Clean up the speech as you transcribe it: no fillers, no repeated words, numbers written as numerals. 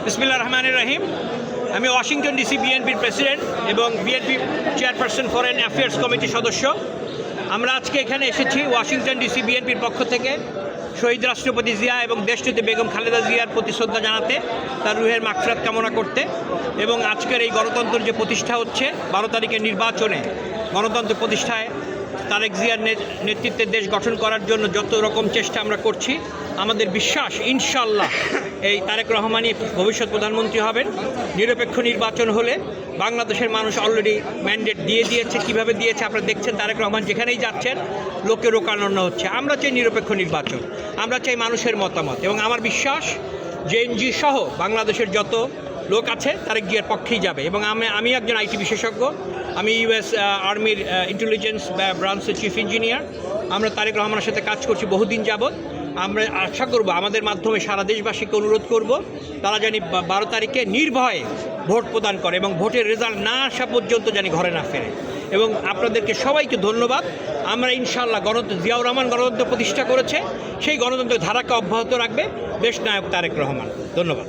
বিসমিল্লাহির রহমানির রহিম। আমি ওয়াশিংটন ডিসি বিএনপির প্রেসিডেন্ট এবং বিএনপি চেয়ারপারসন ফরেন অ্যাফেয়ার্স কমিটির সদস্য। আমরা আজকে এখানে এসেছি ওয়াশিংটন ডিসি বিএনপির পক্ষ থেকে শহীদ রাষ্ট্রপতি জিয়া এবং দেশনেত্রী বেগম খালেদা জিয়ার প্রতি শ্রদ্ধা জানাতে, তার রুহের মাগফিরাত কামনা করতে এবং আজকের এই গণতন্ত্র যে প্রতিষ্ঠা হচ্ছে 12 তারিখের নির্বাচনে গণতন্ত্র প্রতিষ্ঠায় তারেক জিয়ার নেতৃত্বে দেশ গঠন করার জন্য যত রকম চেষ্টা আমরা করছি, আমাদের বিশ্বাস ইনশাআল্লাহ এই তারেক রহমানই ভবিষ্যৎ প্রধানমন্ত্রী হবেন। নিরপেক্ষ নির্বাচন হলে বাংলাদেশের মানুষ অলরেডি ম্যান্ডেট দিয়ে দিয়েছে। কিভাবে দিয়েছে আপনারা দেখছেন, তারেক রহমান যেখানেই যাচ্ছেন লোকে রোকানো হচ্ছে। আমরা চাই নিরপেক্ষ নির্বাচন, আমরা চাই মানুষের মতামত এবং আমার বিশ্বাস জেএনজি সহ বাংলাদেশের যত লোক আছে তারেক জিয়ার পক্ষেই যাবে। এবং আমি একজন আইটি বিশেষজ্ঞ, আমি ইউএস আর্মির ইন্টেলিজেন্স ব্রাঞ্চের চিফ ইঞ্জিনিয়ার। আমরা তারেক রহমানের সাথে কাজ করছি বহুদিন যাবৎ। আমরা আশা করব আমাদের মাধ্যমে সারা দেশবাসীকে অনুরোধ করব তারা জানি 12 তারিখে নির্ভয়ে ভোট প্রদান করে এবং ভোটের রেজাল্ট না আসা পর্যন্ত জানি ঘরে না ফেরে। এবং আপনাদেরকে সবাইকে ধন্যবাদ। আমরা ইনশাআল্লাহ জিয়াউর রহমান গণতন্ত্র প্রতিষ্ঠা করেছে, সেই গণতন্ত্রের ধারাকে অব্যাহত রাখবে দেশনায়ক তারেক রহমান। ধন্যবাদ।